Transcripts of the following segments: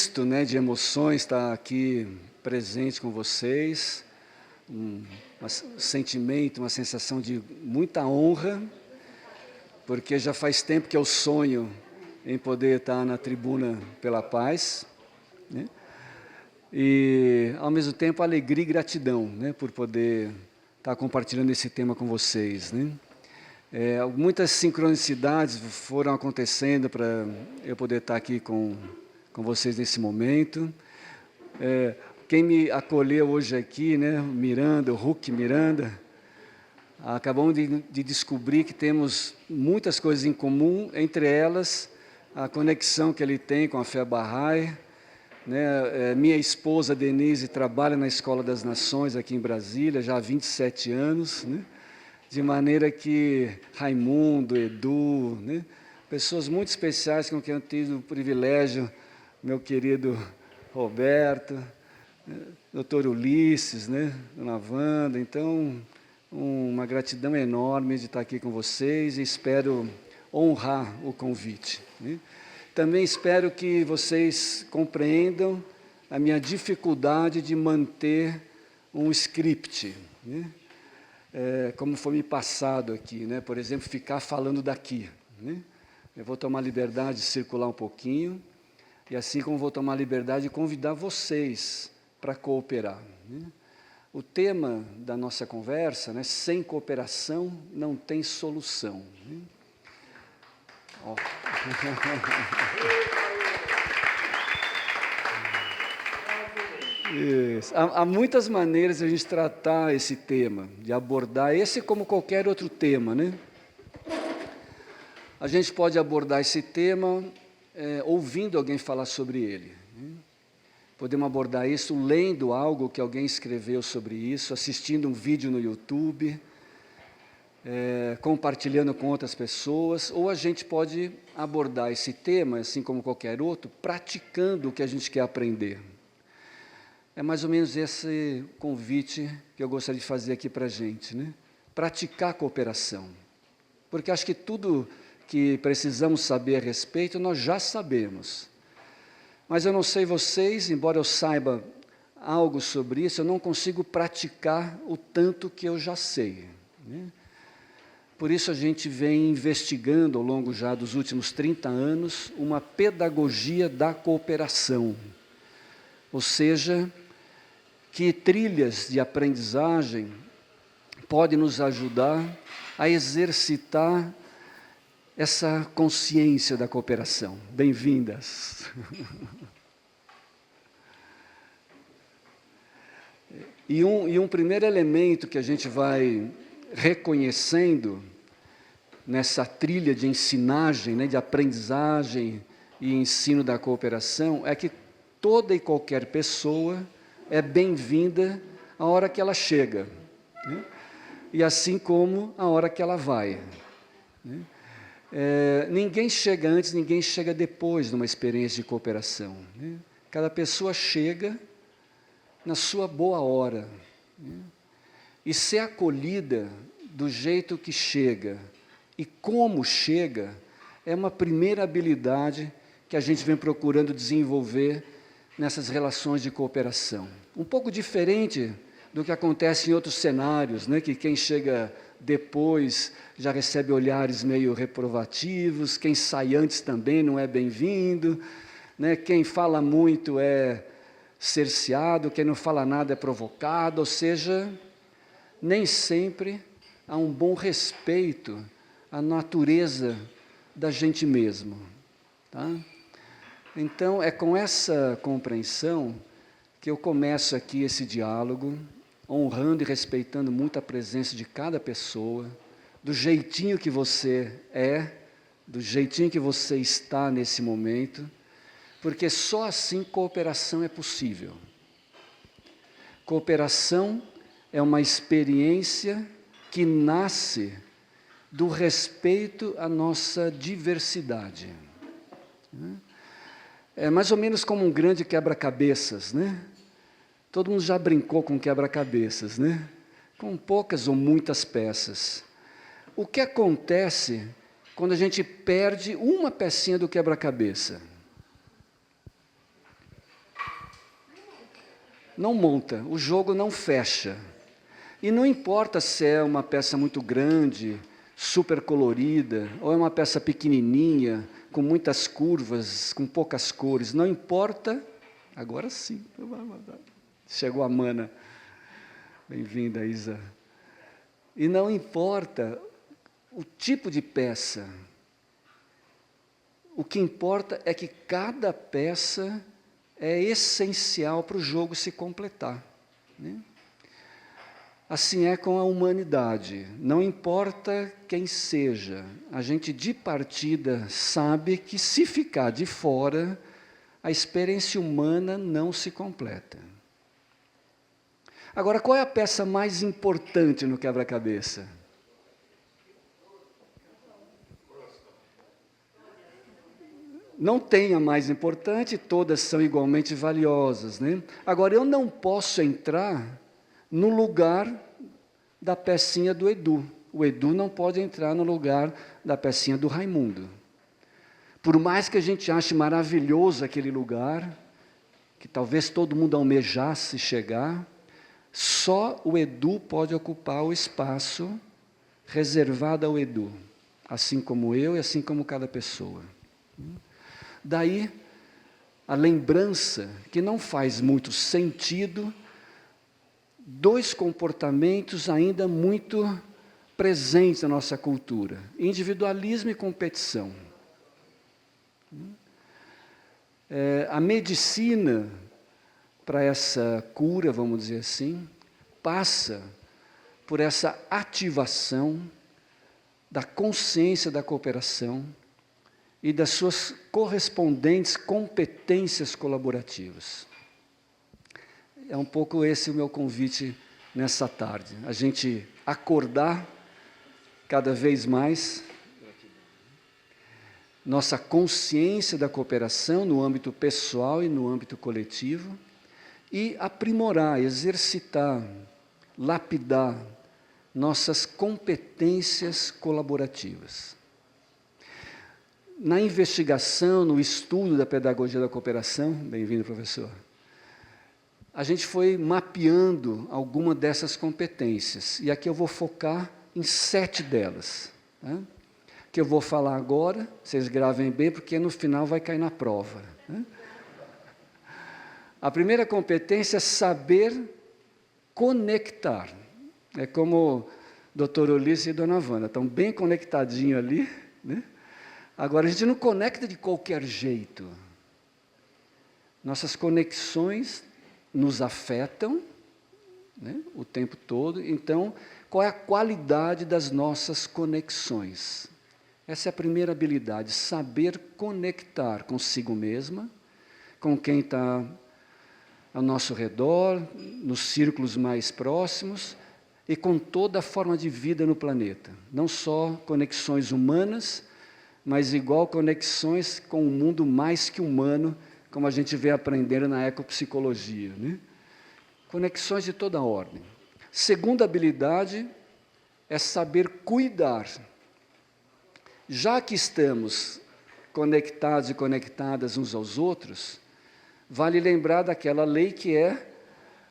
misto, né, de emoções estar aqui presente com vocês, um sentimento, uma sensação de muita honra, porque já faz tempo que eu sonho em poder estar na tribuna pela paz, né? E, ao mesmo tempo, alegria e gratidão, né, por poder estar compartilhando esse tema com vocês, né? Muitas sincronicidades foram acontecendo para eu poder estar aqui com vocês nesse momento. Quem me acolheu hoje aqui, né, Miranda, o Hulk Miranda, acabamos de descobrir que temos muitas coisas em comum, entre elas a conexão que ele tem com a fé Bahá'í, né? Minha esposa Denise trabalha na Escola das Nações aqui em Brasília, já há 27 anos, né? De maneira que Raimundo, Edu, né? Pessoas muito especiais com quem eu tive o privilégio, meu querido Roberto, Dr. Ulisses, né? Dona Wanda, então, uma gratidão enorme de estar aqui com vocês e espero honrar o convite, né? Também espero que vocês compreendam a minha dificuldade de manter um script, né? Como foi me passado aqui, né? Por exemplo, ficar falando daqui, né? Eu vou tomar liberdade de circular um pouquinho, e assim como vou tomar liberdade de convidar vocês para cooperar, né? O tema da nossa conversa, né? Sem cooperação não tem solução, né? Oh. Isso. Há muitas maneiras de a gente tratar esse tema, de abordar esse como qualquer outro tema, né? A gente pode abordar esse tema ouvindo alguém falar sobre ele, né? Podemos abordar isso lendo algo que alguém escreveu sobre isso, assistindo um vídeo no YouTube, compartilhando com outras pessoas, ou a gente pode abordar esse tema, assim como qualquer outro, praticando o que a gente quer aprender. É mais ou menos esse convite que eu gostaria de fazer aqui para a gente, né? Praticar a cooperação. Porque acho que tudo que precisamos saber a respeito, nós já sabemos. Mas eu não sei vocês, embora eu saiba algo sobre isso, eu não consigo praticar o tanto que eu já sei, né? Por isso a gente vem investigando ao longo já dos últimos 30 anos uma pedagogia da cooperação. Ou seja, que trilhas de aprendizagem podem nos ajudar a exercitar essa consciência da cooperação. Bem-vindas! E um primeiro elemento que a gente vai reconhecendo nessa trilha de ensinagem, né, de aprendizagem e ensino da cooperação, é que toda e qualquer pessoa é bem-vinda a hora que ela chega, né? E assim como a hora que ela vai, né? Ninguém chega antes, ninguém chega depois de uma experiência de cooperação, né? Cada pessoa chega na sua boa hora, né? E ser acolhida do jeito que chega e como chega é uma primeira habilidade que a gente vem procurando desenvolver nessas relações de cooperação. Um pouco diferente do que acontece em outros cenários, né? Que quem chega depois já recebe olhares meio reprovativos, quem sai antes também não é bem-vindo, né? Quem fala muito é cerceado, quem não fala nada é provocado, ou seja, nem sempre há um bom respeito à natureza da gente mesmo, tá? Então, é com essa compreensão que eu começo aqui esse diálogo, honrando e respeitando muito a presença de cada pessoa, do jeitinho que você é, do jeitinho que você está nesse momento, porque só assim cooperação é possível. Cooperação é uma experiência que nasce do respeito à nossa diversidade, né? É mais ou menos como um grande quebra-cabeças, né? Todo mundo já brincou com quebra-cabeças, né? Com poucas ou muitas peças. O que acontece quando a gente perde uma pecinha do quebra-cabeça? não monta, o jogo não fecha. E não importa se é uma peça muito grande, super colorida, ou é uma peça pequenininha, com muitas curvas, com poucas cores, não importa. Agora sim, chegou a mana. Bem-vinda, Isa. E não importa o tipo de peça, o que importa é que cada peça é essencial para o jogo se completar, né? Assim é com a humanidade, não importa quem seja, a gente de partida sabe que se ficar de fora, a experiência humana não se completa. Agora, qual é a peça mais importante no quebra-cabeça? Não tem a mais importante, todas são igualmente valiosas, né? Agora, eu não posso entrar no lugar da pecinha do Edu. O Edu não pode entrar no lugar da pecinha do Raimundo. Por mais que a gente ache maravilhoso aquele lugar, que talvez todo mundo almejasse chegar, só o Edu pode ocupar o espaço reservado ao Edu, assim como eu e assim como cada pessoa. Daí, a lembrança que não faz muito sentido, dois comportamentos ainda muito presentes na nossa cultura: individualismo e competição. A medicina, para essa cura, vamos dizer assim, passa por essa ativação da consciência da cooperação e das suas correspondentes competências colaborativas. É um pouco esse o meu convite nessa tarde, a gente acordar cada vez mais nossa consciência da cooperação no âmbito pessoal e no âmbito coletivo e aprimorar, exercitar, lapidar nossas competências colaborativas. Na investigação, no estudo da pedagogia da cooperação, bem-vindo, professor, a gente foi mapeando alguma dessas competências, e aqui eu vou focar em 7 delas, né, que eu vou falar agora, vocês gravem bem, porque no final vai cair na prova, né? A primeira competência é saber conectar. É como o Dr. Ulisses e Dona Wanda, estão bem conectadinhos ali, né? Agora, a gente não conecta de qualquer jeito. Nossas conexões nos afetam, né, o tempo todo. Então, qual é a qualidade das nossas conexões? Essa é a primeira habilidade, saber conectar consigo mesma, com quem está ao nosso redor, nos círculos mais próximos, e com toda a forma de vida no planeta. Não só conexões humanas, mas igual conexões com o mundo mais que humano, como a gente vem aprendendo na ecopsicologia, né? Conexões de toda ordem. Segunda habilidade é saber cuidar. Já que estamos conectados e conectadas uns aos outros, vale lembrar daquela lei que é: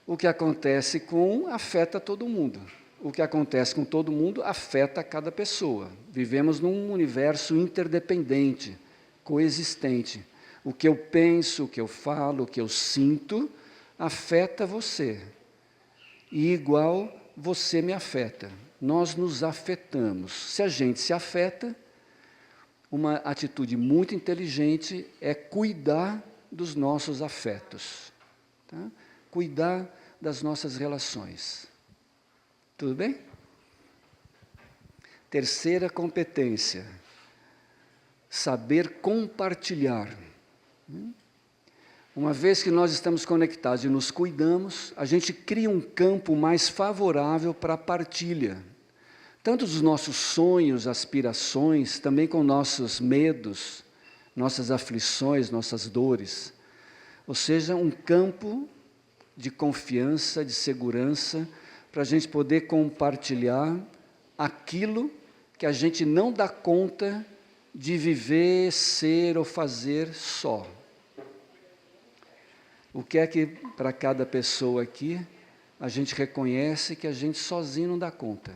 o que acontece com um afeta todo mundo. O que acontece com todo mundo afeta cada pessoa. Vivemos num universo interdependente, coexistente. O que eu penso, o que eu falo, o que eu sinto, afeta você. E igual você me afeta. Nós nos afetamos. Se a gente se afeta, uma atitude muito inteligente é cuidar dos nossos afetos, tá? Cuidar das nossas relações. Tudo bem? Terceira competência, saber compartilhar. Uma vez que nós estamos conectados e nos cuidamos, a gente cria um campo mais favorável para a partilha. Tanto dos nossos sonhos, aspirações, também com nossos medos, nossas aflições, nossas dores. Ou seja, um campo de confiança, de segurança, para a gente poder compartilhar aquilo que a gente não dá conta de viver, ser ou fazer só. O que é que, para cada pessoa aqui, a gente reconhece que a gente sozinho não dá conta?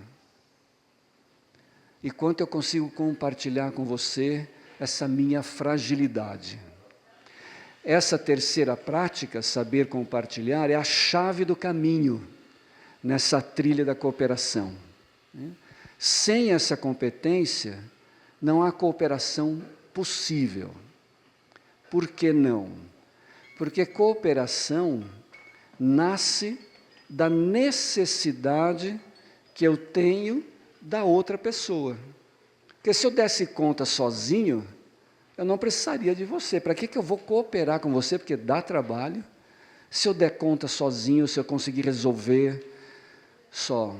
E quanto eu consigo compartilhar com você essa minha fragilidade? Essa terceira prática, saber compartilhar, é a chave do caminho nessa trilha da cooperação. Sem essa competência, não há cooperação possível. Por que não? Porque cooperação nasce da necessidade que eu tenho da outra pessoa. Porque se eu desse conta sozinho, eu não precisaria de você. Para que eu vou cooperar com você? Porque dá trabalho. Se eu der conta sozinho, se eu conseguir resolver só.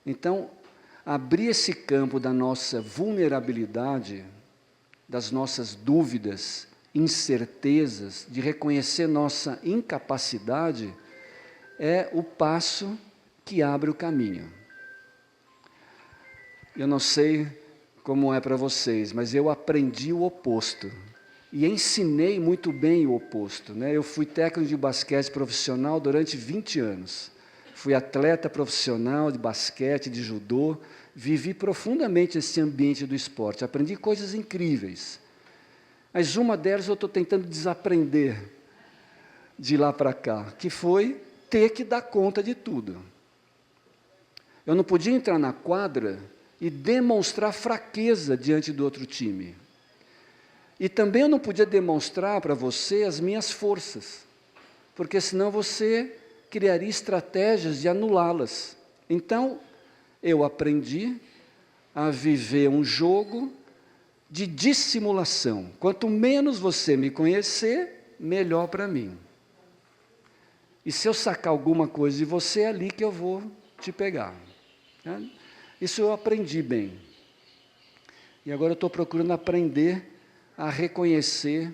Então, abrir esse campo da nossa vulnerabilidade, das nossas dúvidas, incertezas, de reconhecer nossa incapacidade, é o passo que abre o caminho. Eu não sei como é para vocês, mas eu aprendi o oposto. E ensinei muito bem o oposto, né? Eu fui técnico de basquete profissional durante 20 anos. Fui atleta profissional de basquete, de judô. Vivi profundamente esse ambiente do esporte. Aprendi coisas incríveis. Mas uma delas eu estou tentando desaprender de lá para cá, que foi ter que dar conta de tudo. Eu não podia entrar na quadra e demonstrar fraqueza diante do outro time. E também eu não podia demonstrar para você as minhas forças, porque senão você criaria estratégias de anulá-las. Então, eu aprendi a viver um jogo de dissimulação. Quanto menos você me conhecer, melhor para mim. E se eu sacar alguma coisa de você, é ali que eu vou te pegar. Isso eu aprendi bem. E agora eu estou procurando aprender a reconhecer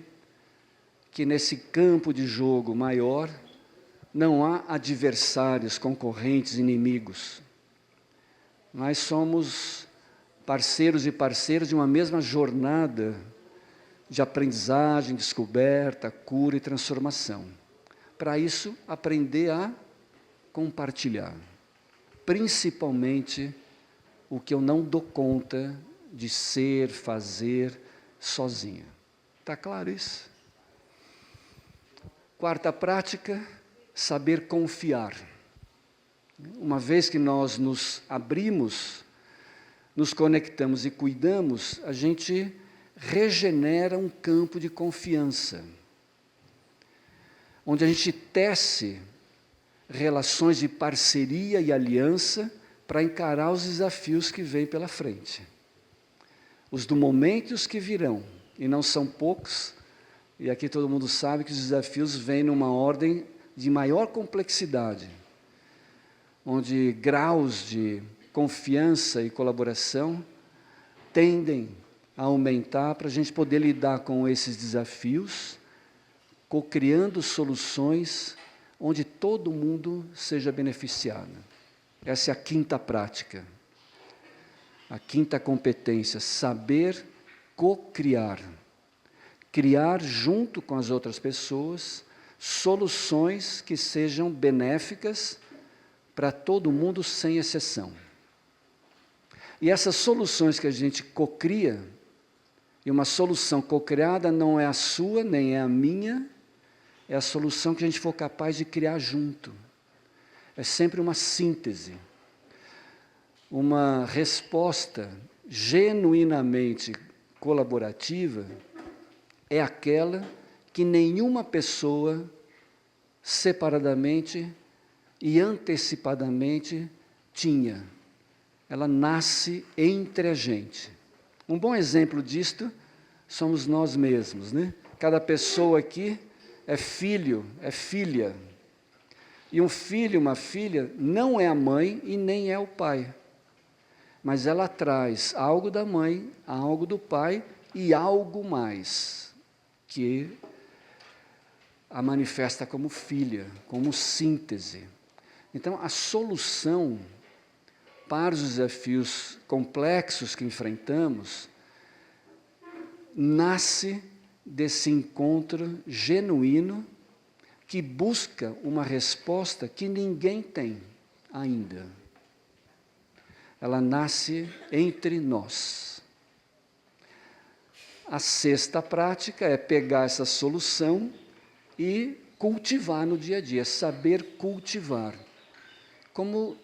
que nesse campo de jogo maior não há adversários, concorrentes, inimigos. Nós somos parceiros e parceiras de uma mesma jornada de aprendizagem, descoberta, cura e transformação. Para isso, aprender a compartilhar, principalmente o que eu não dou conta de ser, fazer sozinho. Está claro isso? Quarta prática, saber confiar. Uma vez que nós nos abrimos, nos conectamos e cuidamos, a gente regenera um campo de confiança, onde a gente tece relações de parceria e aliança para encarar os desafios que vêm pela frente. Os do momento e os que virão, e não são poucos, e aqui todo mundo sabe que os desafios vêm numa ordem de maior complexidade, onde graus de confiança e colaboração tendem a aumentar para a gente poder lidar com esses desafios, co-criando soluções onde todo mundo seja beneficiado. Essa é a quinta prática. A quinta competência, saber co-criar. Criar junto com as outras pessoas soluções que sejam benéficas para todo mundo sem exceção. E essas soluções que a gente cocria, e uma solução cocriada não é a sua, nem é a minha, é a solução que a gente for capaz de criar junto. É sempre uma síntese. Uma resposta genuinamente colaborativa é aquela que nenhuma pessoa, separadamente e antecipadamente, tinha. Ela nasce entre a gente. Um bom exemplo disto somos nós mesmos, né? Cada pessoa aqui é filho, é filha. E um filho, uma filha, não é a mãe e nem é o pai. Mas ela traz algo da mãe, algo do pai e algo mais, que a manifesta como filha, como síntese. Então, a solução para os desafios complexos que enfrentamos nasce desse encontro genuíno que busca uma resposta que ninguém tem ainda. Ela nasce entre nós. A sexta prática é pegar essa solução e cultivar no dia a dia, saber cultivar. Como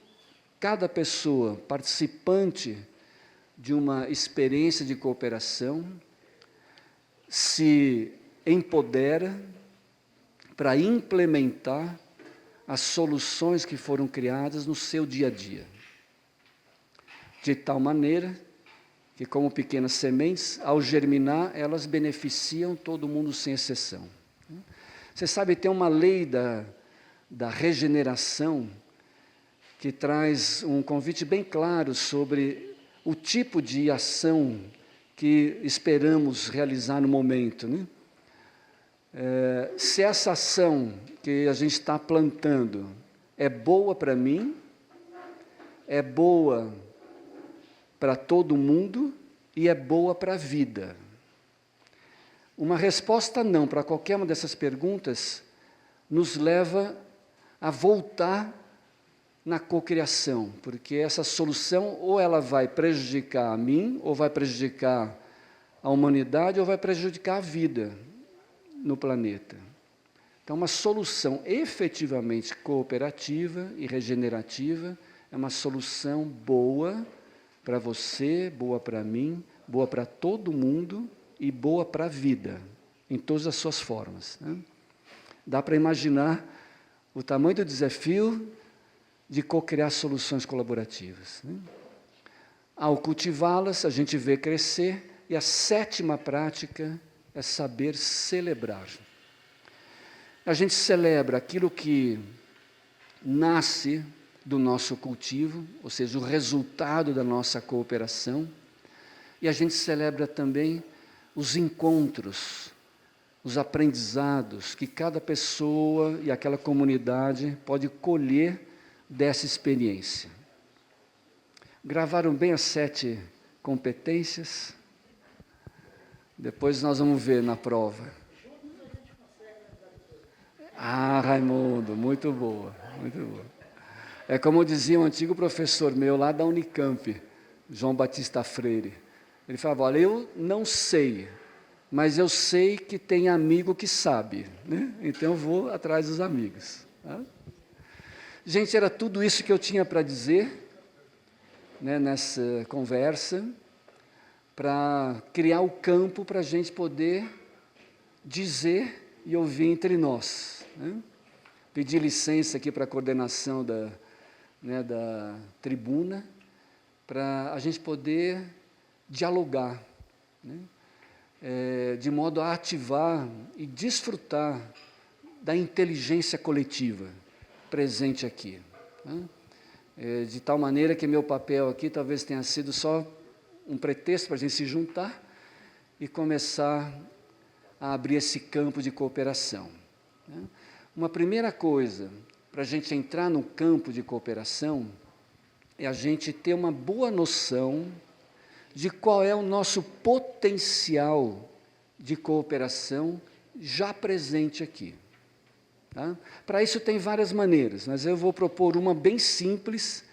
cada pessoa participante de uma experiência de cooperação se empodera para implementar as soluções que foram criadas no seu dia a dia. De tal maneira que, como pequenas sementes, ao germinar, elas beneficiam todo mundo sem exceção. Você sabe, tem uma lei da regeneração que traz um convite bem claro sobre o tipo de ação que esperamos realizar no momento, né? Se essa ação que a gente está plantando é boa para mim, é boa para todo mundo e é boa para a vida. Uma resposta não para qualquer uma dessas perguntas nos leva a voltar na cocriação, porque essa solução ou ela vai prejudicar a mim, ou vai prejudicar a humanidade, ou vai prejudicar a vida no planeta. Então, uma solução efetivamente cooperativa e regenerativa é uma solução boa para você, boa para mim, boa para todo mundo e boa para a vida, em todas as suas formas, né? Dá para imaginar o tamanho do desafio de co-criar soluções colaborativas, né? Ao cultivá-las, a gente vê crescer, e a sétima prática é saber celebrar. A gente celebra aquilo que nasce do nosso cultivo, ou seja, o resultado da nossa cooperação, e a gente celebra também os encontros, os aprendizados que cada pessoa e aquela comunidade pode colher dessa experiência. Gravaram bem as 7 competências? Depois nós vamos ver na prova. Ah, Raimundo, muito boa, muito boa. É como dizia um antigo professor meu lá da Unicamp, João Batista Freire. Ele falava, olha, eu não sei, mas eu sei que tem amigo que sabe, né? Então eu vou atrás dos amigos. Tá? Gente, era tudo isso que eu tinha para dizer, né, nessa conversa, para criar o campo para a gente poder dizer e ouvir entre nós, né? Pedir licença aqui para a coordenação da tribuna, para a gente poder dialogar, né? De modo a ativar e desfrutar da inteligência coletiva presente aqui, né? De tal maneira que meu papel aqui talvez tenha sido só um pretexto para a gente se juntar e começar a abrir esse campo de cooperação, né? Uma primeira coisa para a gente entrar no campo de cooperação é a gente ter uma boa noção de qual é o nosso potencial de cooperação já presente aqui. Tá? Para isso tem várias maneiras, mas eu vou propor uma bem simples,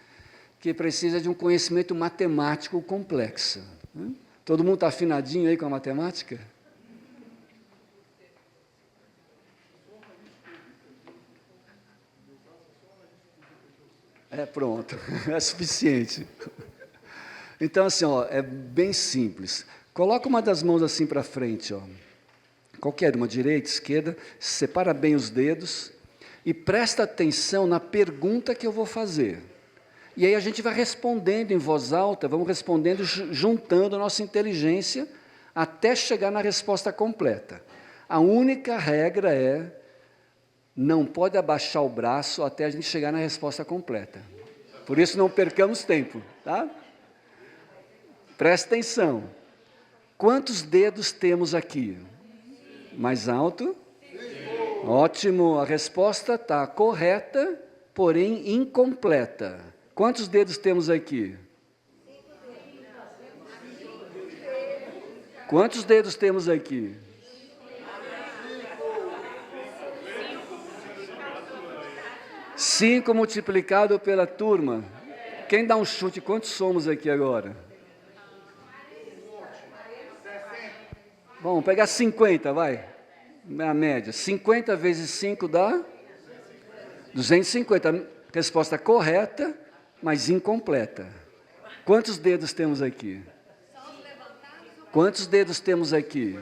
que precisa de um conhecimento matemático complexo, né? Todo mundo está afinadinho aí com a matemática? Pronto, é suficiente. Então, assim, ó, é bem simples. Coloca uma das mãos assim para frente, ó. Qualquer uma, direita, esquerda, separa bem os dedos e presta atenção na pergunta que eu vou fazer. E aí a gente vai respondendo em voz alta, vamos respondendo juntando a nossa inteligência até chegar na resposta completa. A única regra é, não pode abaixar o braço até a gente chegar na resposta completa. Por isso não percamos tempo, tá? Presta atenção. Quantos dedos temos aqui? Mais alto? Ótimo, a resposta está correta, porém incompleta. Quantos dedos temos aqui? Quantos dedos temos aqui? 5 multiplicado pela turma. Quem dá um chute? Quantos somos aqui agora? Bom, pegar 50, vai. A média. 50 vezes 5 dá? 250. Resposta correta, mas incompleta. Quantos dedos temos aqui? Quantos dedos temos aqui?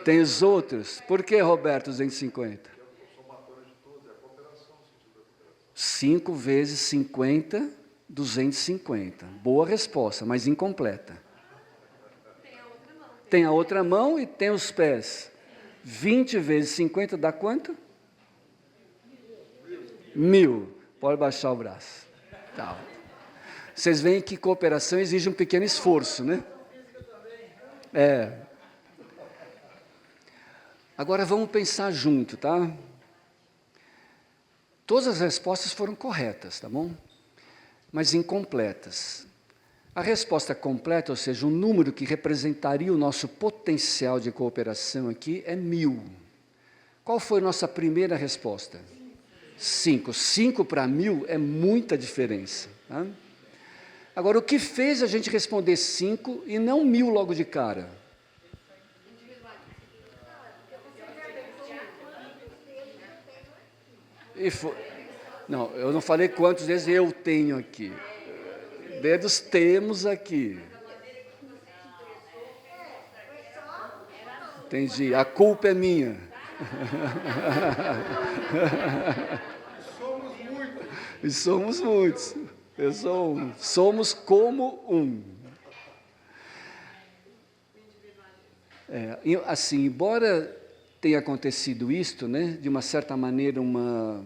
Tem os outros. Por que, Roberto, 250? 5 vezes 50, 250. Boa resposta, mas incompleta. Tem a outra mão e tem os pés. 20 vezes 50 dá quanto? 1000. Pode baixar o braço. Tá. Vocês veem que cooperação exige um pequeno esforço, né? Agora vamos pensar junto, tá? Todas as respostas foram corretas, tá bom? Mas incompletas. A resposta completa, ou seja, o número que representaria o nosso potencial de cooperação aqui é 1000. Qual foi a nossa primeira resposta? 5. 5 para 1000 é muita diferença. Tá? Agora, o que fez a gente responder 5 e não 1000 logo de cara? Não, eu não falei quantos dedos eu tenho aqui. Dedos temos aqui. Entendi. A culpa é minha. Somos muitos. E somos muitos. Eu sou um. Somos como um. Assim, embora tenha acontecido isto, né, de uma certa maneira uma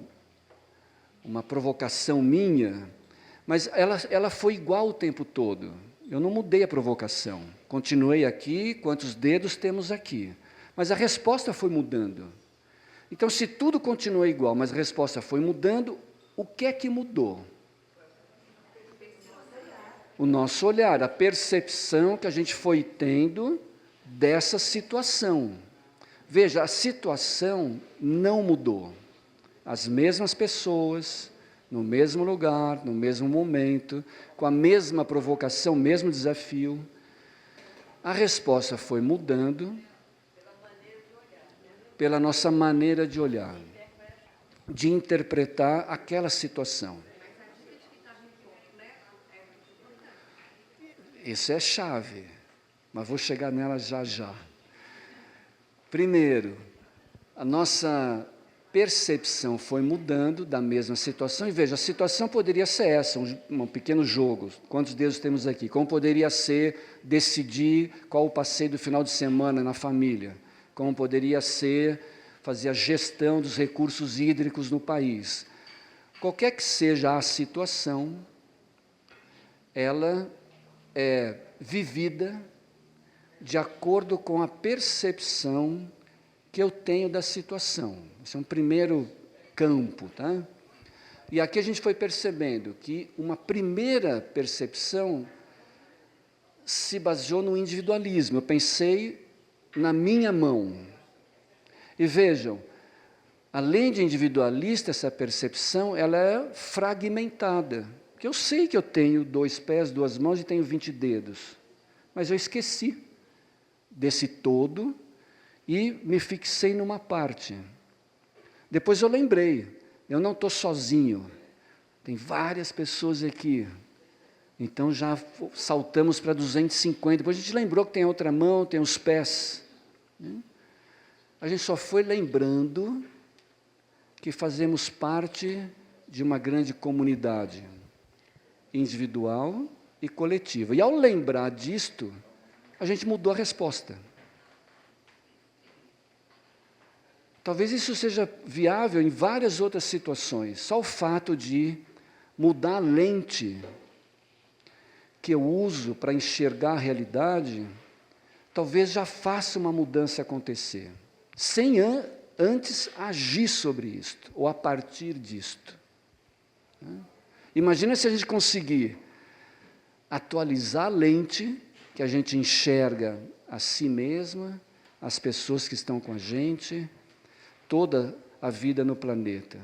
provocação minha, mas ela foi igual o tempo todo. Eu não mudei a provocação. Continuei aqui, quantos dedos temos aqui? Mas a resposta foi mudando. Então, se tudo continuou igual, mas a resposta foi mudando, o que é que mudou? O nosso olhar, a percepção que a gente foi tendo dessa situação. Veja, a situação não mudou. As mesmas pessoas, no mesmo lugar, no mesmo momento, com a mesma provocação, mesmo desafio. A resposta foi mudando pela nossa maneira de olhar, de interpretar aquela situação. Isso é chave, mas vou chegar nela já já. Primeiro, a nossa percepção foi mudando da mesma situação, e veja, a situação poderia ser essa, um pequeno jogo, quantos dedos temos aqui, como poderia ser decidir qual o passeio do final de semana na família, como poderia ser fazer a gestão dos recursos hídricos no país. Qualquer que seja a situação, ela é vivida de acordo com a percepção que eu tenho da situação. Esse é um primeiro campo, tá? E aqui a gente foi percebendo que uma primeira percepção se baseou no individualismo. Eu pensei na minha mão. E vejam, além de individualista, essa percepção, ela é fragmentada. Porque eu sei que eu tenho 2 pés, 2 mãos e tenho 20 dedos. Mas eu esqueci desse todo e me fixei numa parte. Depois eu lembrei, eu não estou sozinho, tem várias pessoas aqui. Então já saltamos para 250, depois a gente lembrou que tem a outra mão, tem os pés. A gente só foi lembrando que fazemos parte de uma grande comunidade, individual e coletiva. E ao lembrar disto, a gente mudou a resposta. Talvez isso seja viável em várias outras situações. Só o fato de mudar a lente que eu uso para enxergar a realidade, talvez já faça uma mudança acontecer, sem antes agir sobre isto, ou a partir disto. Imagina se a gente conseguir atualizar a lente que a gente enxerga a si mesma, as pessoas que estão com a gente, toda a vida no planeta.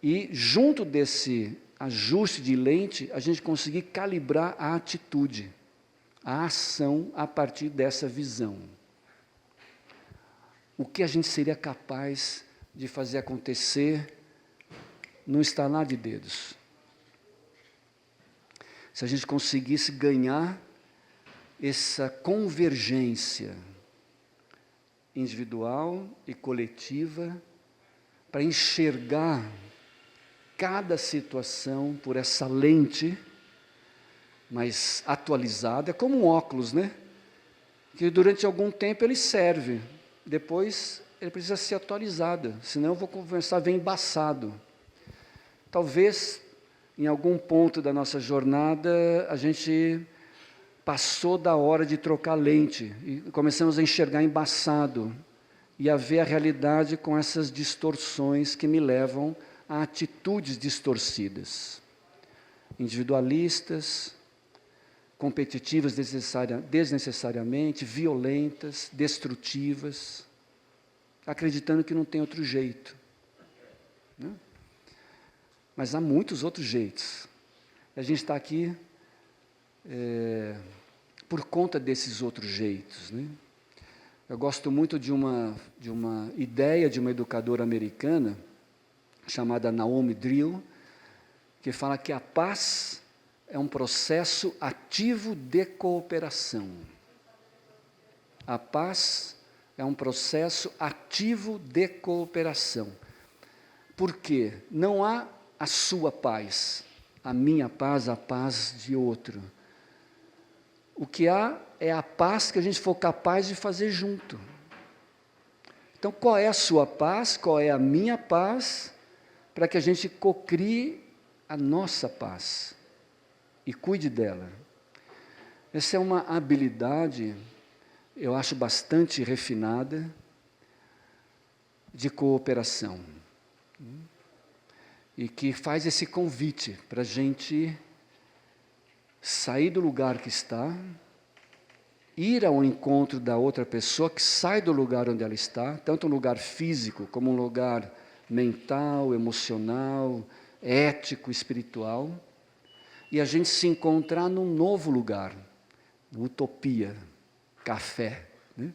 E junto desse ajuste de lente, a gente conseguir calibrar a atitude, a ação a partir dessa visão. O que a gente seria capaz de fazer acontecer no estalar de dedos? Se a gente conseguisse ganhar essa convergência individual e coletiva para enxergar cada situação por essa lente mais atualizada, é como um óculos, né? Que durante algum tempo ele serve, depois ele precisa ser atualizado, senão eu vou começar a ver embaçado. Talvez, em algum ponto da nossa jornada, a gente passou da hora de trocar lente, e começamos a enxergar embaçado, e a ver a realidade com essas distorções que me levam a atitudes distorcidas, individualistas, competitivas desnecessariamente, violentas, destrutivas, acreditando que não tem outro jeito, né? Mas há muitos outros jeitos. A gente está aqui por conta desses outros jeitos, né? Eu gosto muito de uma ideia de uma educadora americana, chamada Naomi Drill, que fala que a paz é um processo ativo de cooperação. A paz é um processo ativo de cooperação. Por quê? Não há a sua paz, a minha paz, a paz de outro. O que há é a paz que a gente for capaz de fazer junto. Então, qual é a sua paz? Qual é a minha paz? Para que a gente cocrie a nossa paz e cuide dela. Essa é uma habilidade, eu acho bastante refinada, de cooperação. E que faz esse convite para a gente sair do lugar que está, ir ao encontro da outra pessoa que sai do lugar onde ela está, tanto um lugar físico como um lugar mental, emocional, ético, espiritual, e a gente se encontrar num novo lugar, utopia, café, né?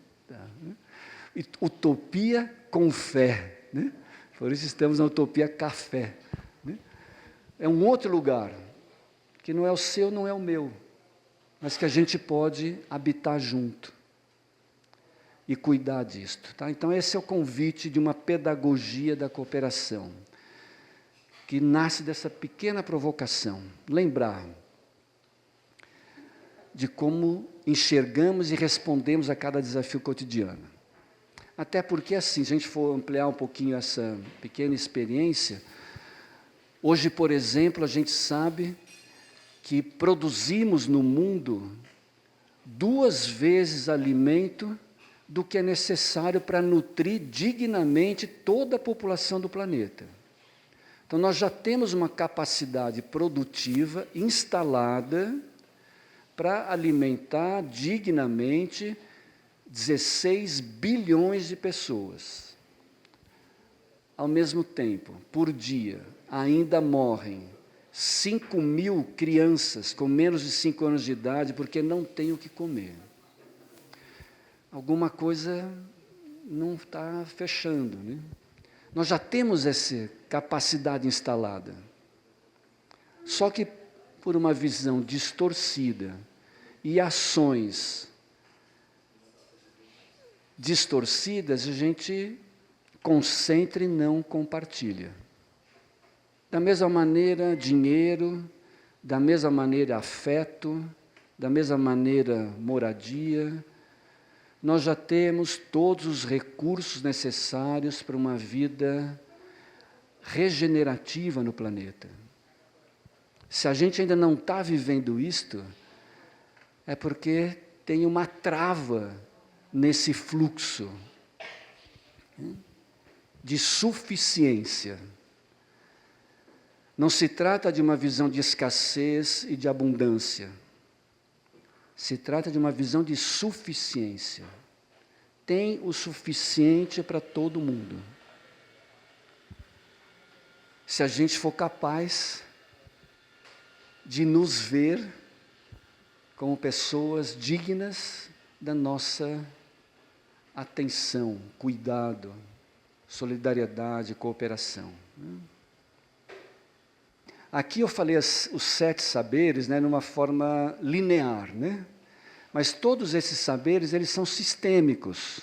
Utopia com fé, né? Por isso estamos na utopia café, né? É um outro lugar, que não é o seu, não é o meu, mas que a gente pode habitar junto e cuidar disto, tá? Então esse é o convite de uma pedagogia da cooperação, que nasce dessa pequena provocação, lembrar de como enxergamos e respondemos a cada desafio cotidiano. Até porque, assim, se a gente for ampliar um pouquinho essa pequena experiência, hoje, por exemplo, a gente sabe que produzimos no mundo 2 vezes alimento do que é necessário para nutrir dignamente toda a população do planeta. Então, nós já temos uma capacidade produtiva instalada para alimentar dignamente 16 bilhões de pessoas. Ao mesmo tempo, por dia, ainda morrem 5.000 crianças com menos de 5 anos de idade porque não têm o que comer. Alguma coisa não está fechando, né? Nós já temos essa capacidade instalada. Só que por uma visão distorcida e ações distorcidas, a gente concentra e não compartilha. Da mesma maneira, dinheiro, da mesma maneira, afeto, da mesma maneira, moradia. Nós já temos todos os recursos necessários para uma vida regenerativa no planeta. Se a gente ainda não está vivendo isto, é porque tem uma trava nesse fluxo de suficiência. Não se trata de uma visão de escassez e de abundância. Se trata de uma visão de suficiência. Tem o suficiente para todo mundo. se a gente for capaz de nos ver como pessoas dignas da nossa atenção, cuidado, solidariedade, cooperação. Aqui eu falei os 7 saberes, né, numa forma linear, né? Mas todos esses saberes, eles são sistêmicos,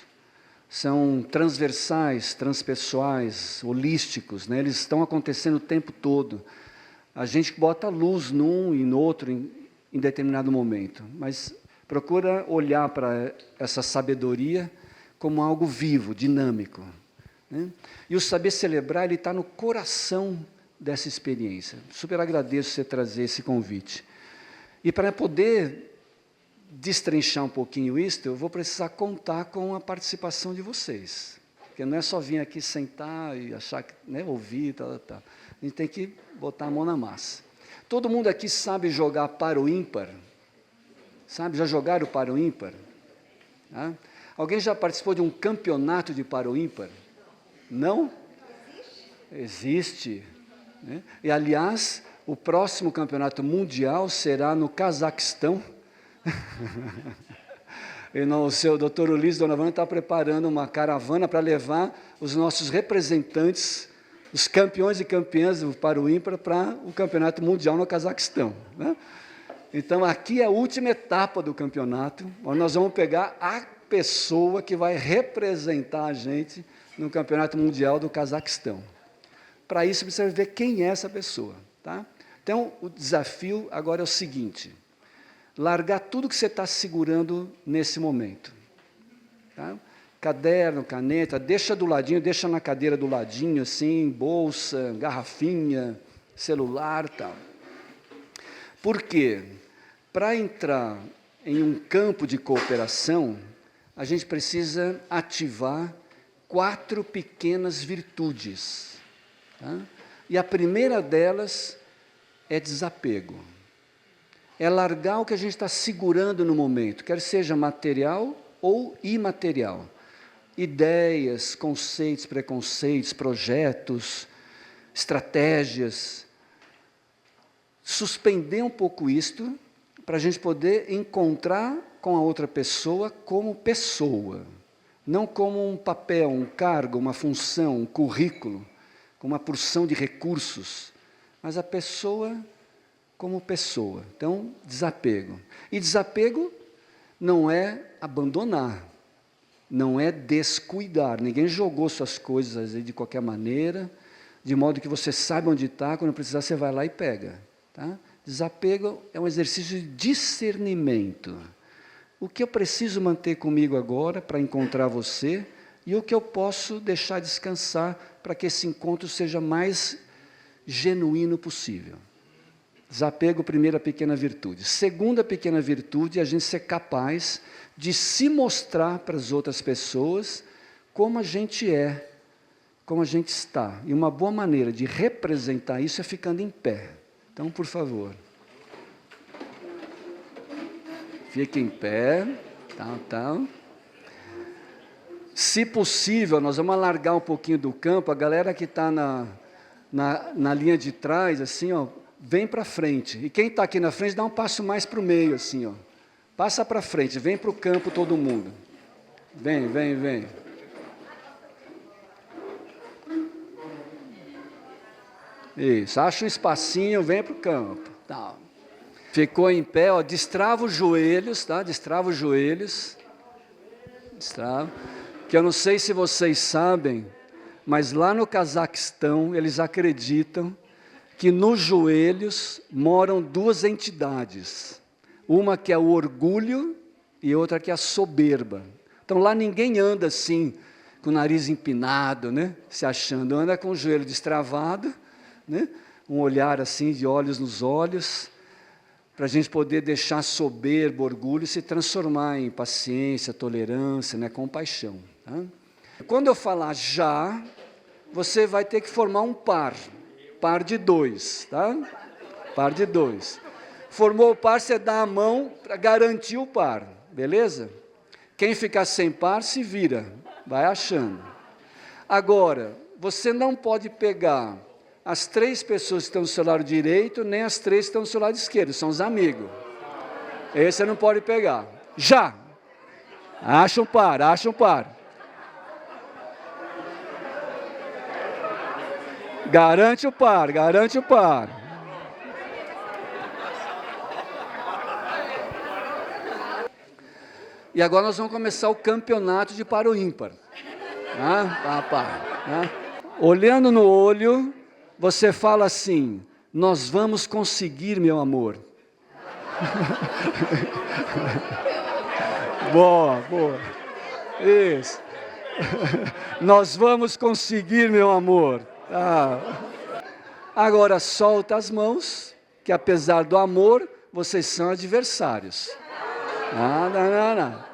são transversais, transpessoais, holísticos, né? Eles estão acontecendo o tempo todo. A gente bota luz num e no outro em determinado momento, mas procura olhar para essa sabedoria como algo vivo, dinâmico, né? E o saber celebrar, ele está no coração dessa experiência. Super agradeço você trazer esse convite. E para poder destrinchar um pouquinho isso, eu vou precisar contar com a participação de vocês. Porque não é só vir aqui sentar e achar que, né, ouvir, tal. A gente tem que botar a mão na massa. Todo mundo aqui sabe jogar para o ímpar? Sabe? Já jogaram para o ímpar? Ah? Alguém já participou de um campeonato de para o ímpar? Não? Existe. Né? E, aliás, o próximo campeonato mundial será no Cazaquistão. E o seu doutor Ulisses Donovan está preparando uma caravana para levar os nossos representantes, os campeões e campeãs para o ímpar, para o campeonato mundial no Cazaquistão. Né? Então, aqui é a última etapa do campeonato, onde nós vamos pegar a pessoa que vai representar a gente no campeonato mundial do Cazaquistão. Para isso, precisa ver quem é essa pessoa. Tá? Então, o desafio agora é o seguinte: largar tudo que você está segurando nesse momento. Tá? Caderno, caneta, deixa do ladinho, deixa na cadeira do ladinho, assim, bolsa, garrafinha, celular, tal. Por quê? Para entrar em um campo de cooperação, a gente precisa ativar 4 pequenas virtudes. Tá? E a primeira delas é desapego. É largar o que a gente está segurando no momento, quer seja material ou imaterial. Ideias, conceitos, preconceitos, projetos, estratégias. Suspender um pouco isto, para a gente poder encontrar com a outra pessoa como pessoa. Não como um papel, um cargo, uma função, um currículo, com uma porção de recursos, mas a pessoa como pessoa. Então, desapego. E desapego não é abandonar, não é descuidar. Ninguém jogou suas coisas aí de qualquer maneira, de modo que você sabe onde está, quando precisar você vai lá e pega. Tá? Desapego é um exercício de discernimento. O que eu preciso manter comigo agora para encontrar você e o que eu posso deixar descansar para que esse encontro seja mais genuíno possível. Desapego, primeira pequena virtude. Segunda pequena virtude é a gente ser capaz de se mostrar para as outras pessoas como a gente é, como a gente está. E uma boa maneira de representar isso é ficando em pé. Então, por favor. Fique em pé. Tal. Se possível, nós vamos alargar um pouquinho do campo. A galera que está na linha de trás, assim, ó, vem para frente. E quem está aqui na frente, dá um passo mais para o meio, assim, ó. Passa para frente, vem para o campo todo mundo. Vem. Isso, acha um espacinho, vem para o campo. Tá. Ficou em pé, ó, destrava os joelhos, tá? Destrava os joelhos. Destrava. Que eu não sei se vocês sabem, mas lá no Cazaquistão, eles acreditam que nos joelhos moram 2 entidades. Uma que é o orgulho e outra que é a soberba. Então lá ninguém anda assim, com o nariz empinado, né? Se achando, anda com o joelho destravado, né? Um olhar assim, de olhos nos olhos, para a gente poder deixar soberbo, orgulho, se transformar em paciência, tolerância, né? Compaixão. Tá? Quando eu falar já, você vai ter que formar um par de 2, tá? Par de 2. Formou o par, você dá a mão para garantir o par, beleza? Quem ficar sem par, se vira, vai achando. Agora, você não pode pegar as 3 pessoas que estão do seu lado direito, nem as 3 que estão do seu lado esquerdo, são os amigos. Esse você não pode pegar. Já! Acha um par, acha um par. Garante o par, garante o par. E agora nós vamos começar o campeonato de par ou ímpar. Olhando no olho, você fala assim: nós vamos conseguir, meu amor. Boa, boa. Isso. Nós vamos conseguir, meu amor. Agora solta as mãos, que apesar do amor, vocês são adversários. Não.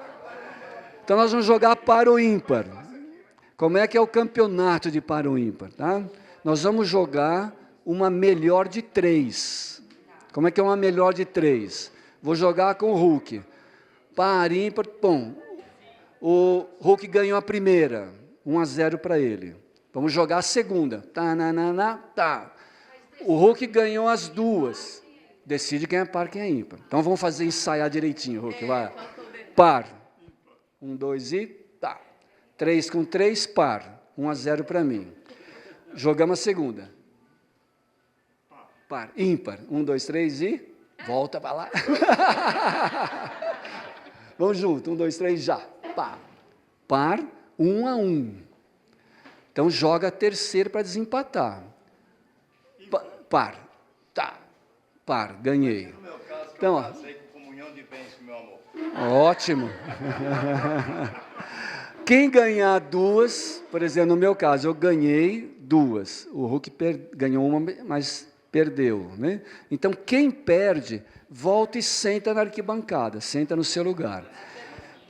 Então nós vamos jogar par ou ímpar. Como é que é o campeonato de par ou ímpar? Tá? Nós vamos jogar uma melhor de 3. Como é que é uma melhor de 3? Vou jogar com o Hulk. Par, ímpar, pum. O Hulk ganhou a primeira. 1-0 para ele. Vamos jogar a segunda. Tá. O Hulk ganhou as 2. Decide quem é par, quem é ímpar. Então vamos fazer ensaiar direitinho, Hulk. Vai. Par. 1, 2 e tá. 3 com 3, par. 1-0 para mim. Jogamos a segunda. Par. Ímpar. 1, 2, 3 e volta para lá. Vamos junto. 1, 2, 3, já. Pá. Par. 1-1. Então joga a terceira para desempatar. Par. Tá. Par. Ganhei. No meu caso, então, eu casei com comunhão de bens com meu amor. Ótimo. Quem ganhar 2, por exemplo, no meu caso, eu ganhei 2. O Hulk ganhou uma, mas perdeu, né? Então, quem perde, volta e senta na arquibancada, senta no seu lugar.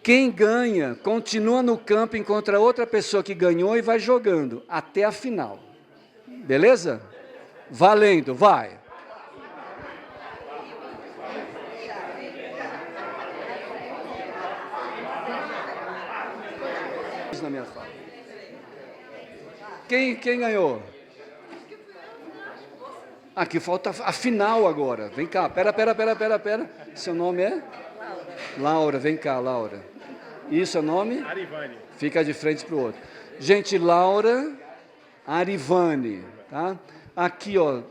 Quem ganha, continua no campo, encontra outra pessoa que ganhou e vai jogando até a final. Beleza? Valendo, vai. Na minha fala. Quem ganhou? Aqui falta a final agora. Vem cá, pera. Seu nome é? Laura, vem cá, Laura. E seu nome? Arivane. Fica de frente para o outro. Gente, Laura, Arivane, tá? Aqui, ó,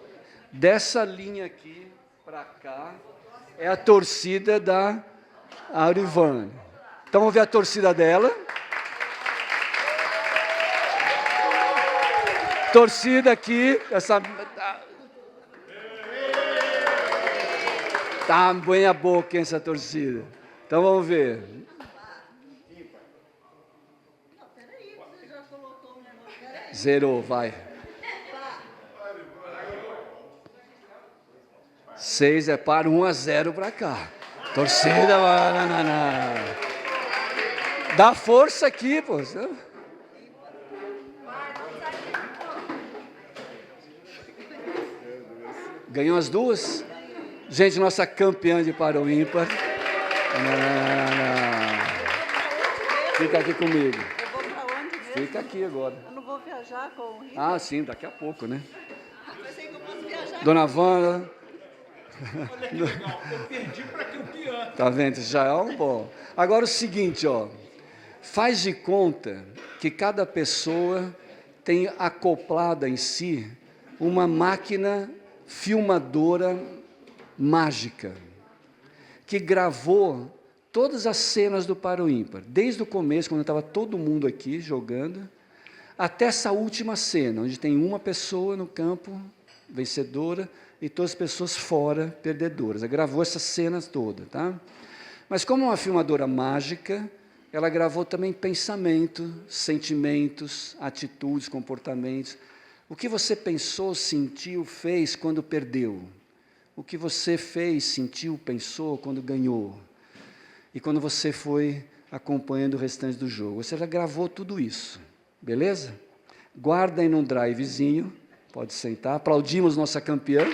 dessa linha aqui para cá, é a torcida da Arivane. Então, vamos ver a torcida dela. Torcida aqui, essa... Tá bem a boca essa torcida. Então vamos ver. Zerou, vai. 6 é par, 1-0 para cá. Torcida, dá força aqui, pô. Ganhou as 2? Gente, nossa campeã de par ou ímpar. Fica aqui comigo. Eu vou para onde mesmo? Fica aqui agora. Eu não vou viajar com o Rita? Ah, sim, daqui a pouco, né? Pensei que eu posso viajar. Dona Wanda. Olha que legal, eu perdi para campeã. Tá vendo? Já é um bom. Agora o seguinte, ó. Faz de conta que cada pessoa tem acoplada em si uma máquina filmadora mágica, que gravou todas as cenas do par ou ímpar, desde o começo, quando estava todo mundo aqui jogando, até essa última cena, onde tem uma pessoa no campo, vencedora, e todas as pessoas fora, perdedoras. Ela gravou essas cenas todas, tá? Mas como é uma filmadora mágica, ela gravou também pensamento, sentimentos, atitudes, comportamentos. O que você pensou, sentiu, fez quando perdeu? O que você fez, sentiu, pensou quando ganhou? E quando você foi acompanhando o restante do jogo? Você já gravou tudo isso, beleza? Guarda aí num drivezinho, pode sentar. Aplaudimos nossa campeã.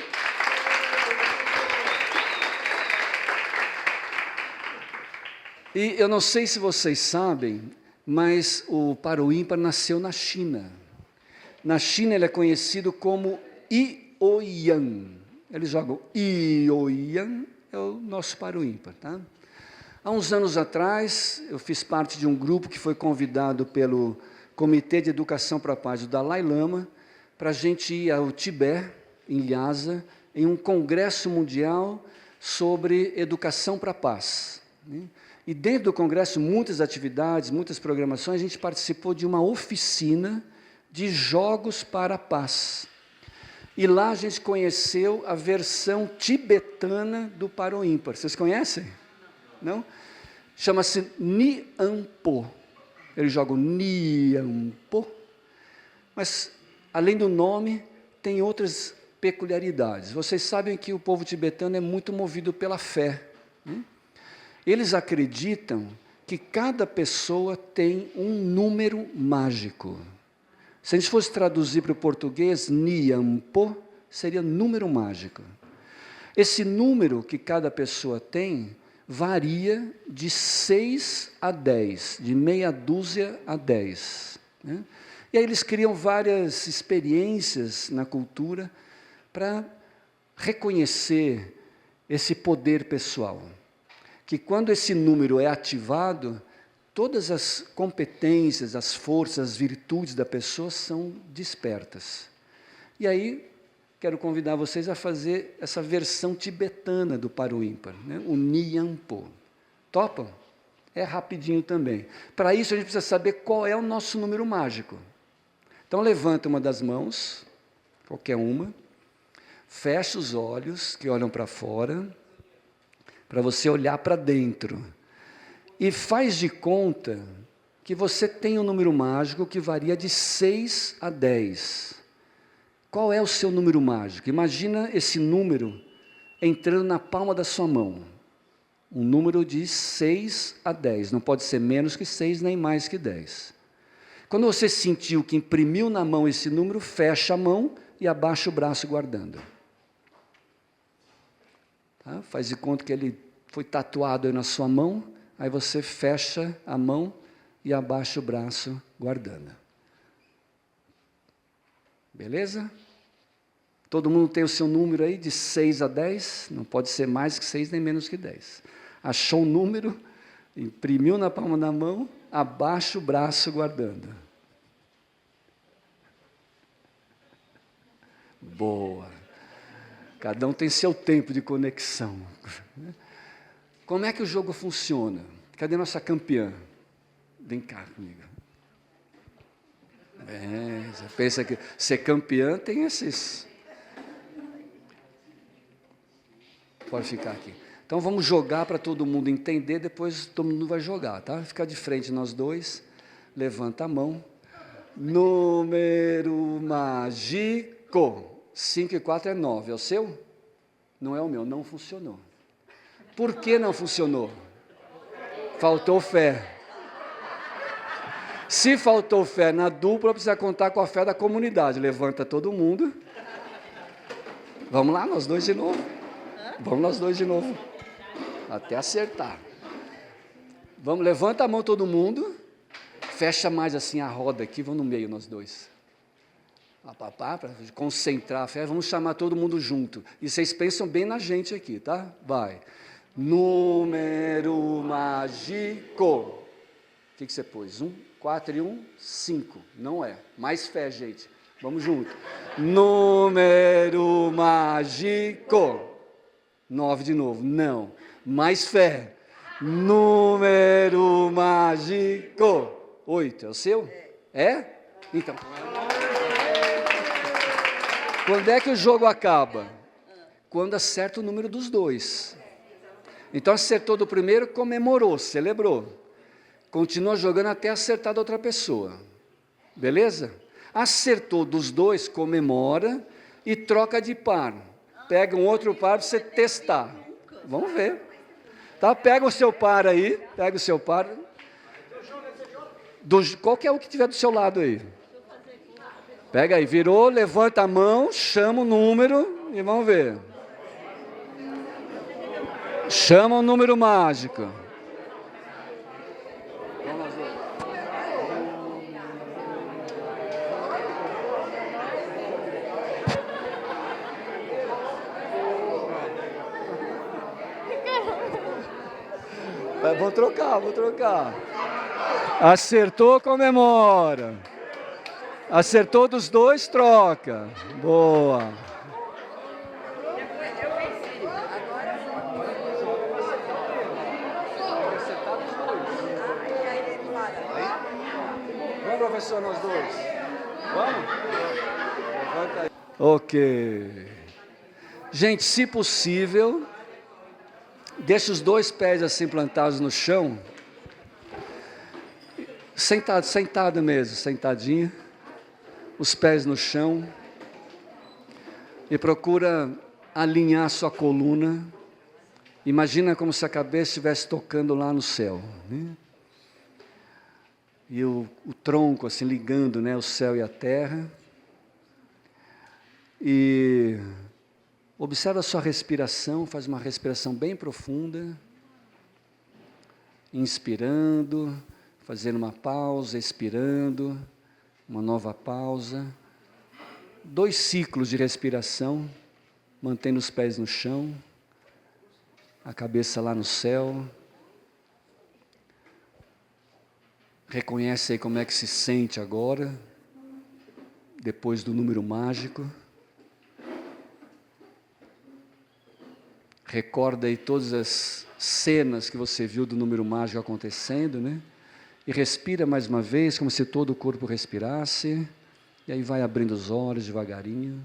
E eu não sei se vocês sabem, mas o par ou ímpar nasceu na China. Na China ele é conhecido como Ioian. Eles jogam Ioian, é o nosso par o ímpar. Tá? Há uns anos atrás, eu fiz parte de um grupo que foi convidado pelo Comitê de Educação para a Paz do Dalai Lama para a gente ir ao Tibete, em Lhasa, em um congresso mundial sobre educação para a paz. E dentro do congresso, muitas atividades, muitas programações, a gente participou de uma oficina de jogos para a paz. E lá a gente conheceu a versão tibetana do par o ímpar. Vocês conhecem? Não? Chama-se Niampo. Eles jogam Niampo. Mas, além do nome, tem outras peculiaridades. Vocês sabem que o povo tibetano é muito movido pela fé. Eles acreditam que cada pessoa tem um número mágico. Se a gente fosse traduzir para o português, Niampo seria número mágico. Esse número que cada pessoa tem varia de 6 a 10, de meia dúzia a 10. E aí eles criam várias experiências na cultura para reconhecer esse poder pessoal. Que quando esse número é ativado, todas as competências, as forças, as virtudes da pessoa são despertas. E aí, quero convidar vocês a fazer essa versão tibetana do par o ímpar, o Niampo. Topam? É rapidinho também. Para isso, a gente precisa saber qual é o nosso número mágico. Então, levanta uma das mãos, qualquer uma, fecha os olhos, que olham para fora, para você olhar para dentro. E faz de conta que você tem um número mágico que varia de 6 a 10. Qual é o seu número mágico? Imagina esse número entrando na palma da sua mão. Um número de 6 a 10. Não pode ser menos que 6, nem mais que 10. Quando você sentiu que imprimiu na mão esse número, fecha a mão e abaixa o braço guardando. Tá? Faz de conta que ele foi tatuado aí na sua mão. Aí você fecha a mão e abaixa o braço guardando. Beleza? Todo mundo tem o seu número aí de 6 a 10, não pode ser mais que 6 nem menos que 10. Achou o número, imprimiu na palma da mão, abaixa o braço guardando. Boa. Cada um tem seu tempo de conexão. Como é que o jogo funciona? Cadê nossa campeã? Vem cá comigo. Você pensa que ser campeã tem esses... Pode ficar aqui. Então vamos jogar para todo mundo entender, depois todo mundo vai jogar, tá? Fica de frente nós dois, levanta a mão. Número mágico. 5 e 4 é 9, é o seu? Não é o meu, não funcionou. Por que não funcionou? Faltou fé. Se faltou fé na dupla, precisa contar com a fé da comunidade. Levanta todo mundo. Vamos lá, nós dois de novo. Vamos nós dois de novo. Até acertar. Vamos, levanta a mão todo mundo. Fecha mais assim a roda aqui, vamos no meio nós dois. Para concentrar a fé, vamos chamar todo mundo junto. E vocês pensam bem na gente aqui, tá? Vai. Número mágico. O que você pôs? 1, 4 e 1, 5. Não é. Mais fé, gente. Vamos junto. Número mágico. 9 de novo. Não. Mais fé. Número mágico. 8. É o seu? É? Então. Quando é que o jogo acaba? Quando acerta o número dos dois. Então acertou do primeiro, comemorou, celebrou. Continua jogando até acertar da outra pessoa. Beleza? Acertou dos dois, comemora e troca de par. Pega um outro par para você testar. Vamos ver. Tá? Pega o seu par aí, pega o seu par. Qualquer um que tiver do seu lado aí. Pega aí, virou, levanta a mão, chama o número e vamos ver. Chama o número mágico. Vou trocar. Acertou, comemora. Acertou dos dois, troca. Boa. Vamos, professor, nós dois. Vamos? Levanta aí. Ok. Gente, se possível, deixe os dois pés assim plantados no chão. Sentado mesmo, sentadinho. Os pés no chão. E procura alinhar sua coluna. Imagina como se a cabeça estivesse tocando lá no céu, né? E o tronco assim ligando, né, o céu e a terra. E observa a sua respiração, faz uma respiração bem profunda. Inspirando, fazendo uma pausa, expirando, uma nova pausa. 2 ciclos de respiração, mantendo os pés no chão, a cabeça lá no céu. Reconhece aí como é que se sente agora, depois do número mágico. Recorda aí todas as cenas que você viu do número mágico acontecendo, né? E respira mais uma vez, como se todo o corpo respirasse. E aí vai abrindo os olhos devagarinho.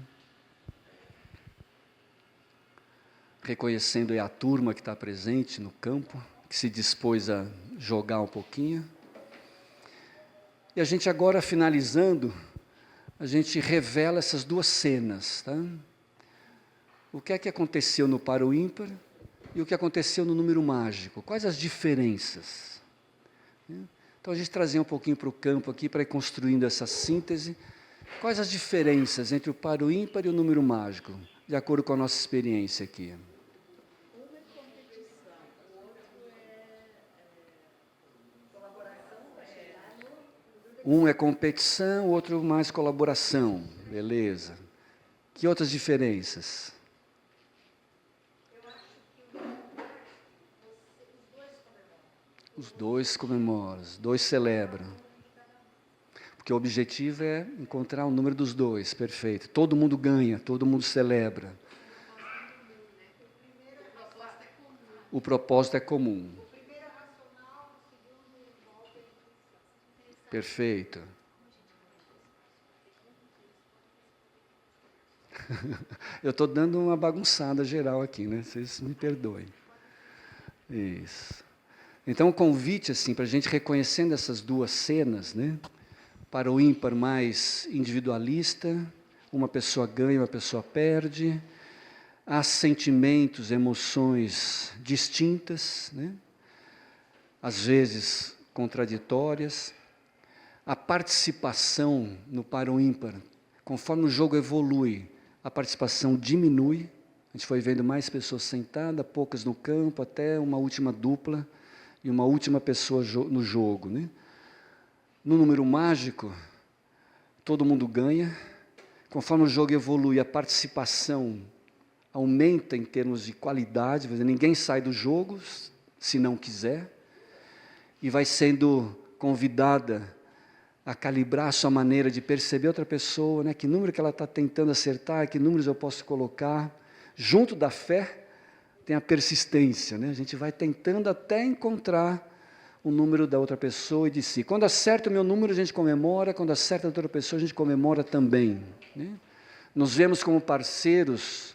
Reconhecendo aí a turma que está presente no campo, que se dispôs a jogar um pouquinho. E a gente agora, finalizando, a gente revela essas 2 cenas, tá? O que é que aconteceu no par ou ímpar e o que aconteceu no número mágico? Quais as diferenças? Então a gente trazia um pouquinho para o campo aqui, para ir construindo essa síntese. Quais as diferenças entre o par ou ímpar e o número mágico, de acordo com a nossa experiência aqui? Um é competição, o outro mais colaboração. Beleza. Que outras diferenças? Os dois comemoram, os dois celebram. Porque o objetivo é encontrar o número dos dois, perfeito. Todo mundo ganha, todo mundo celebra. O propósito é comum. Perfeito. Eu estou dando uma bagunçada geral aqui, né? Vocês me perdoem. Isso. Então, o convite, assim, para a gente reconhecendo essas 2 cenas, né? Para o ímpar mais individualista, uma pessoa ganha, uma pessoa perde. Há sentimentos, emoções distintas, né? Às vezes contraditórias. A participação no par ou ímpar, conforme o jogo evolui, a participação diminui. A gente foi vendo mais pessoas sentadas, poucas no campo, até uma última dupla e uma última pessoa no jogo, né? No número mágico, todo mundo ganha. Conforme o jogo evolui, a participação aumenta em termos de qualidade, ninguém sai do jogo se não quiser, e vai sendo convidada a calibrar a sua maneira de perceber outra pessoa, né? Que número que ela está tentando acertar, que números eu posso colocar. Junto da fé tem a persistência, né? A gente vai tentando até encontrar o número da outra pessoa e de si. Quando acerta o meu número, a gente comemora, quando acerta a outra pessoa, a gente comemora também, né? Nos vemos como parceiros,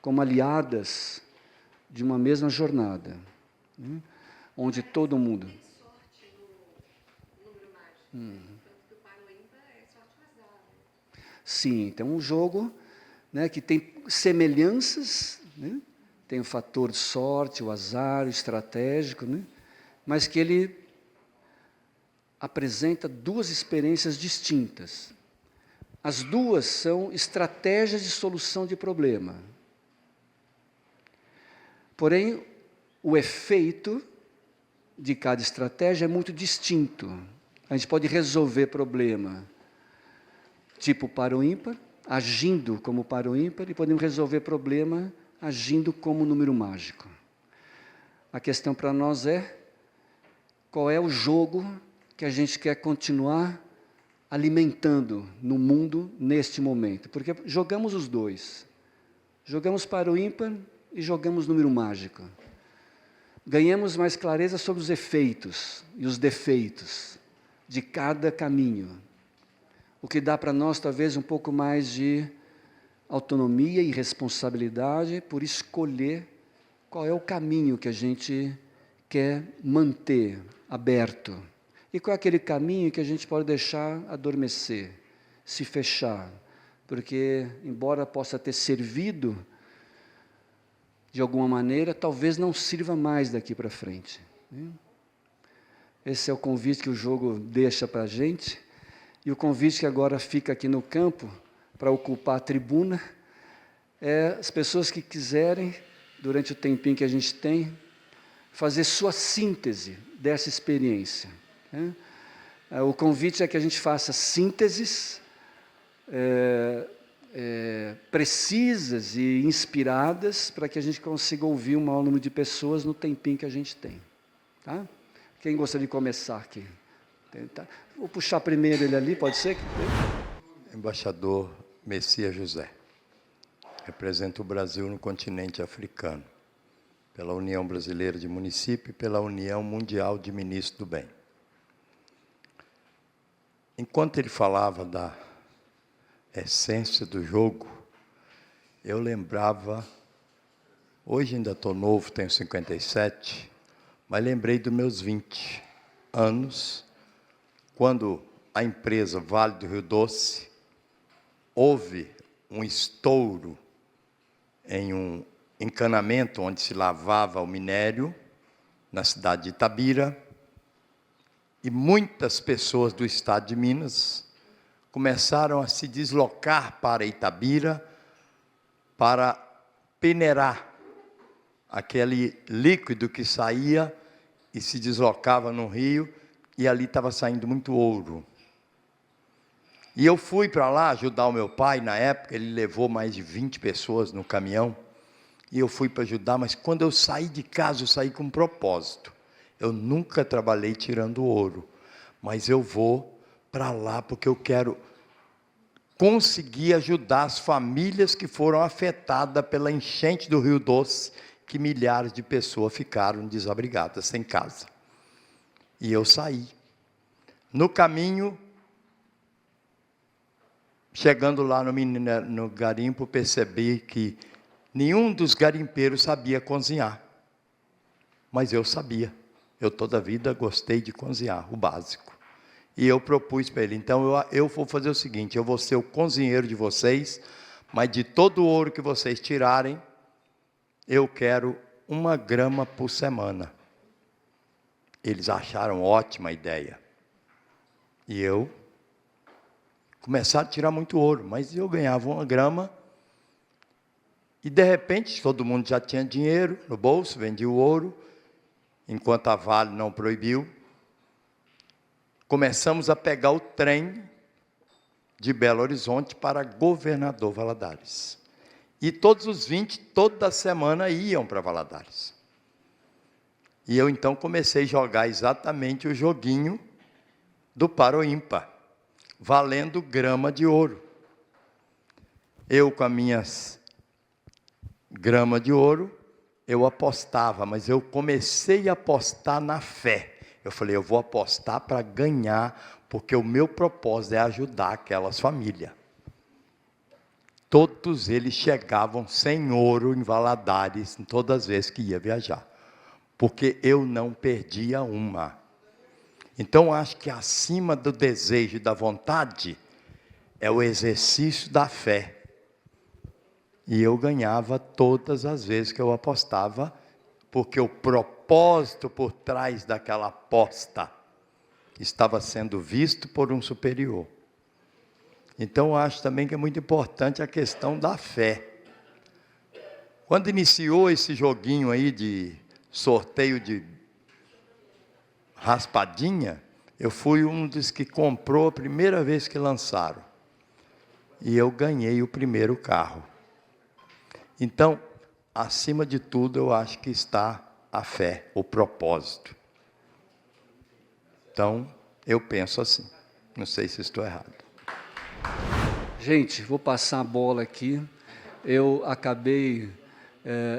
como aliadas de uma mesma jornada, né? Onde todo mundo... Sim, tem um jogo, né, que tem semelhanças, né? Tem o fator de sorte, o azar, o estratégico, né? Mas que ele apresenta 2 experiências distintas. As 2 são estratégias de solução de problema. Porém, o efeito de cada estratégia é muito distinto. A gente pode resolver problema tipo par ou ímpar, agindo como par ou ímpar, e podemos resolver problema agindo como número mágico. A questão para nós é qual é o jogo que a gente quer continuar alimentando no mundo neste momento. Porque jogamos os dois. Jogamos para o ímpar e jogamos número mágico. Ganhamos mais clareza sobre os efeitos e os defeitos de cada caminho. O que dá para nós, talvez, um pouco mais de autonomia e responsabilidade por escolher qual é o caminho que a gente quer manter aberto. E qual é aquele caminho que a gente pode deixar adormecer, se fechar. Porque, embora possa ter servido de alguma maneira, talvez não sirva mais daqui para frente. Esse é o convite que o jogo deixa para a gente. E o convite que agora fica aqui no campo, para ocupar a tribuna, é as pessoas que quiserem, durante o tempinho que a gente tem, fazer sua síntese dessa experiência. O convite é que a gente faça sínteses precisas e inspiradas para que a gente consiga ouvir um maior número de pessoas no tempinho que a gente tem. Tá? Quem gostaria de começar aqui? Vou puxar primeiro ele ali, pode ser? Embaixador Messias José. Representa o Brasil no continente africano, pela União Brasileira de Municípios e pela União Mundial de Ministros do Bem. Enquanto ele falava da essência do jogo, eu lembrava, hoje ainda estou novo, tenho 57, mas lembrei dos meus 20 anos, quando a empresa Vale do Rio Doce houve um estouro em um encanamento onde se lavava o minério, na cidade de Itabira, e muitas pessoas do estado de Minas começaram a se deslocar para Itabira para peneirar aquele líquido que saía e se deslocava no rio, e ali estava saindo muito ouro. E eu fui para lá ajudar o meu pai, na época ele levou mais de 20 pessoas no caminhão, e eu fui para ajudar, mas quando eu saí de casa, eu saí com um propósito. Eu nunca trabalhei tirando ouro, mas eu vou para lá porque eu quero conseguir ajudar as famílias que foram afetadas pela enchente do Rio Doce, que milhares de pessoas ficaram desabrigadas, sem casa. E eu saí. No caminho, chegando lá no garimpo, percebi que nenhum dos garimpeiros sabia cozinhar. Mas eu sabia. Eu toda a vida gostei de cozinhar, o básico. E eu propus para ele, então eu vou fazer o seguinte, eu vou ser o cozinheiro de vocês, mas de todo o ouro que vocês tirarem, eu quero 1 grama por semana. Eles acharam ótima a ideia. E eu começaram a tirar muito ouro, mas eu ganhava 1 grama, e de repente todo mundo já tinha dinheiro no bolso, vendia o ouro, enquanto a Vale não proibiu. Começamos a pegar o trem de Belo Horizonte para Governador Valadares. E todos os 20, toda semana, iam para Valadares. E eu então comecei a jogar exatamente o joguinho do par ou ímpar, valendo grama de ouro. Eu com as minhas gramas de ouro, eu apostava, mas eu comecei a apostar na fé. Eu falei, eu vou apostar para ganhar, porque o meu propósito é ajudar aquelas famílias. Todos eles chegavam sem ouro em Valadares, todas as vezes que ia viajar. Porque eu não perdia uma. Então, acho que acima do desejo e da vontade, é o exercício da fé. E eu ganhava todas as vezes que eu apostava, porque o propósito por trás daquela aposta estava sendo visto por um superior. Então, acho também que é muito importante a questão da fé. Quando iniciou esse joguinho aí de sorteio de raspadinha, eu fui um dos que comprou a primeira vez que lançaram. E eu ganhei o primeiro carro. Então, acima de tudo, eu acho que está a fé, o propósito. Então, eu penso assim. Não sei se estou errado. Gente, vou passar a bola aqui. Eu acabei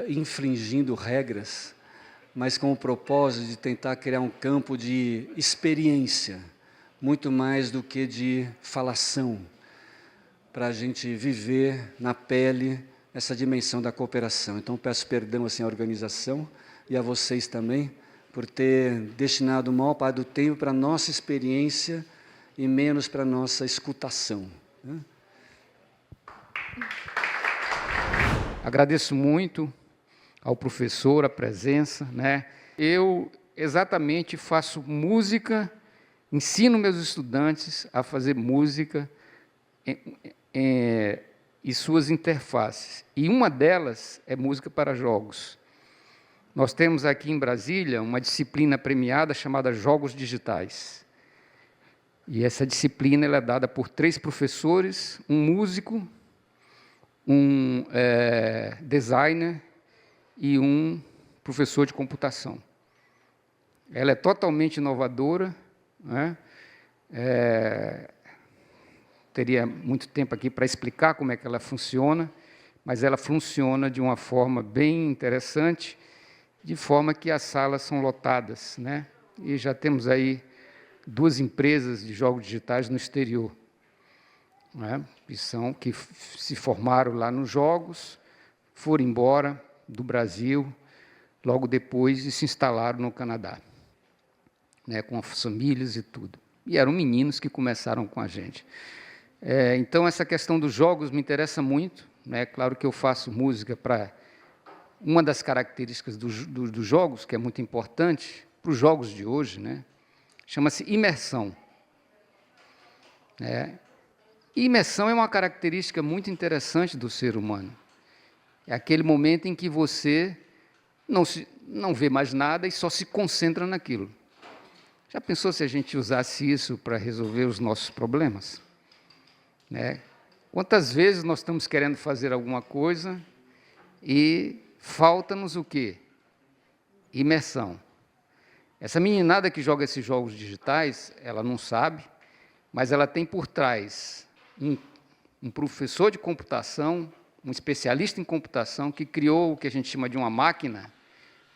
infringindo regras, mas com o propósito de tentar criar um campo de experiência, muito mais do que de falação, para a gente viver na pele essa dimensão da cooperação. Então, peço perdão assim, à organização e a vocês também, por ter destinado o maior parte do tempo para a nossa experiência e menos para a nossa escutação, né? Agradeço muito ao professor a presença, né? Eu exatamente faço música, ensino meus estudantes a fazer música e suas interfaces. E uma delas é música para jogos. Nós temos aqui em Brasília uma disciplina premiada chamada Jogos Digitais. E essa disciplina ela é dada por 3 professores, um músico, um designer e um professor de computação. Ela é totalmente inovadora, né? Teria muito tempo aqui para explicar como é que ela funciona, mas ela funciona de uma forma bem interessante, de forma que as salas são lotadas, né? E já temos aí 2 empresas de jogos digitais no exterior, né? Que se formaram lá nos jogos, foram embora do Brasil, logo depois, e se instalaram no Canadá, né, com as famílias e tudo. E eram meninos que começaram com a gente. Então, essa questão dos jogos me interessa muito, né? Claro que eu faço música para... Uma das características dos jogos, que é muito importante, para os jogos de hoje, né, chama-se imersão. Imersão é uma característica muito interessante do ser humano. É aquele momento em que você não vê mais nada e só se concentra naquilo. Já pensou se a gente usasse isso para resolver os nossos problemas? Né? Quantas vezes nós estamos querendo fazer alguma coisa e falta-nos o quê? Imersão. Essa meninada que joga esses jogos digitais, ela não sabe, mas ela tem por trás um professor de computação, um especialista em computação, que criou o que a gente chama de uma máquina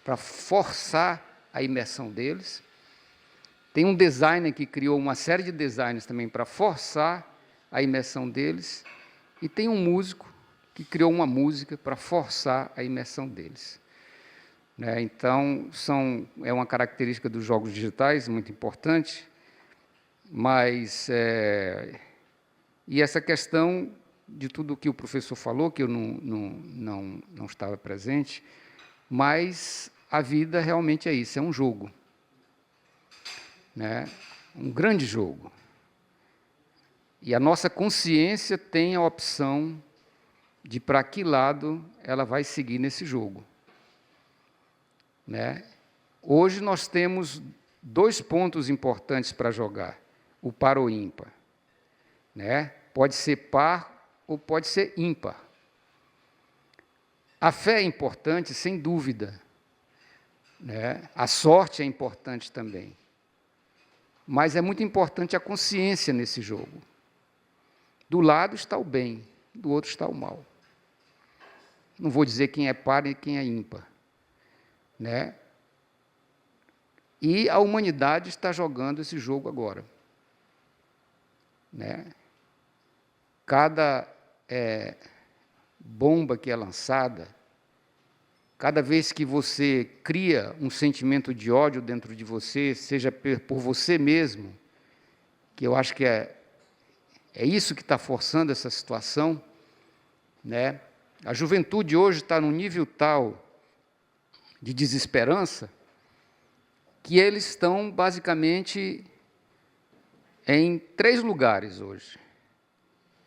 para forçar a imersão deles. Tem um designer que criou uma série de designs também para forçar a imersão deles. E tem um músico que criou uma música para forçar a imersão deles. Então, é uma característica dos jogos digitais muito importante, mas... E essa questão de tudo o que o professor falou, que eu não estava presente, mas a vida realmente é isso, é um jogo, né? Um grande jogo. E a nossa consciência tem a opção de para que lado ela vai seguir nesse jogo, né? Hoje nós temos 2 pontos importantes para jogar, o par ou ímpar, né? Pode ser par ou pode ser ímpar. A fé é importante, sem dúvida, né? A sorte é importante também. Mas é muito importante a consciência nesse jogo. Do lado está o bem, do outro está o mal. Não vou dizer quem é par e quem é ímpar, né? E a humanidade está jogando esse jogo agora, né? Cada bomba que é lançada, cada vez que você cria um sentimento de ódio dentro de você, seja por você mesmo, que eu acho que é isso que está forçando essa situação, né? A juventude hoje está num nível tal de desesperança que eles estão, basicamente, em 3 lugares hoje,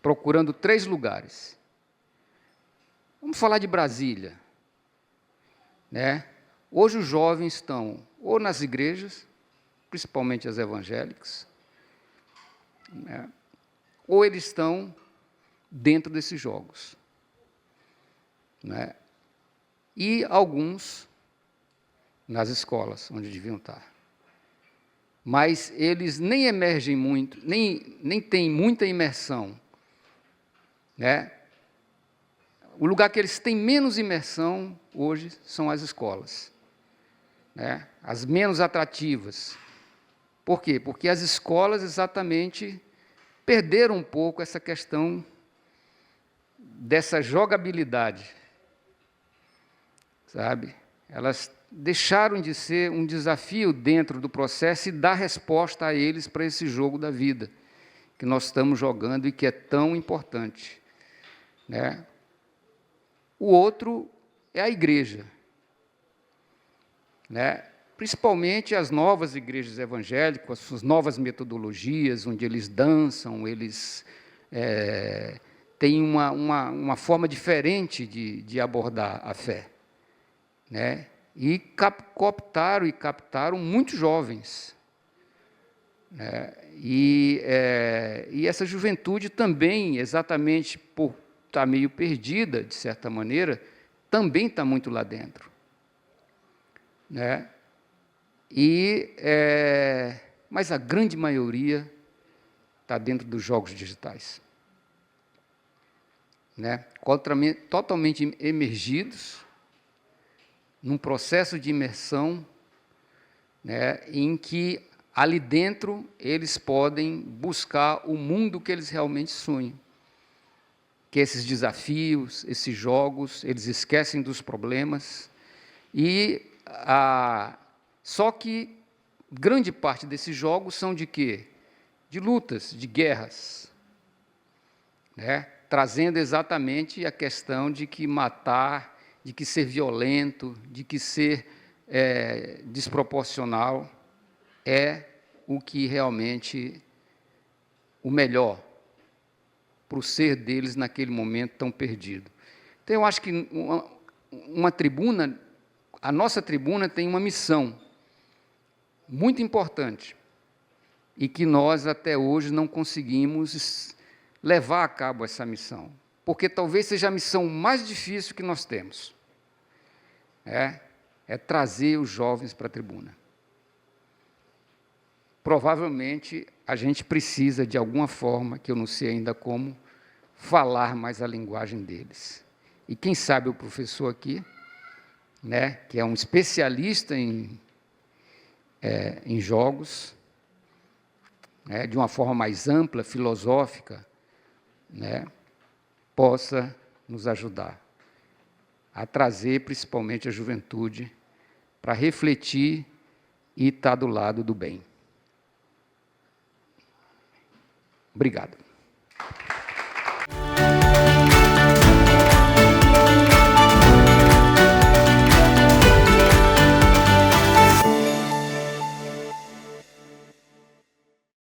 procurando 3 lugares. Vamos falar de Brasília, né? Hoje os jovens estão ou nas igrejas, principalmente as evangélicas, né? Ou eles estão dentro desses jogos, né? E alguns nas escolas, onde deviam estar. mas eles nem emergem muito, nem têm muita imersão, né? O lugar que eles têm menos imersão hoje são as escolas, né? As menos atrativas. Por quê? Porque as escolas exatamente perderam um pouco essa questão dessa jogabilidade, sabe? Elas deixaram de ser um desafio dentro do processo e dar resposta a eles para esse jogo da vida que nós estamos jogando e que é tão importante, né? O outro é a igreja, né? Principalmente as novas igrejas evangélicas, com as suas novas metodologias, onde eles dançam, eles têm uma forma diferente de abordar a fé, né? E captaram muitos jovens, né? E essa juventude também, exatamente por estar meio perdida, de certa maneira, também está muito lá dentro, né? Mas a grande maioria está dentro dos jogos digitais, né? Totalmente emergidos, num processo de imersão, né, em que, ali dentro, eles podem buscar o mundo que eles realmente sonham, que esses desafios, esses jogos, eles esquecem dos problemas, só que grande parte desses jogos são de quê? De lutas, de guerras, né? Trazendo exatamente a questão de que matar, de que ser violento, de que ser desproporcional é o que realmente o melhor para o ser deles naquele momento tão perdido. Então, eu acho que uma tribuna, a nossa tribuna tem uma missão muito importante e que nós, até hoje, não conseguimos levar a cabo essa missão, porque talvez seja a missão mais difícil que nós temos, é trazer os jovens para a tribuna. Provavelmente, a gente precisa, de alguma forma, que eu não sei ainda como, falar mais a linguagem deles. E quem sabe o professor aqui, né, que é um especialista em jogos, né, de uma forma mais ampla, filosófica, né, possa nos ajudar a trazer, principalmente, a juventude para refletir e estar do lado do bem. Obrigado.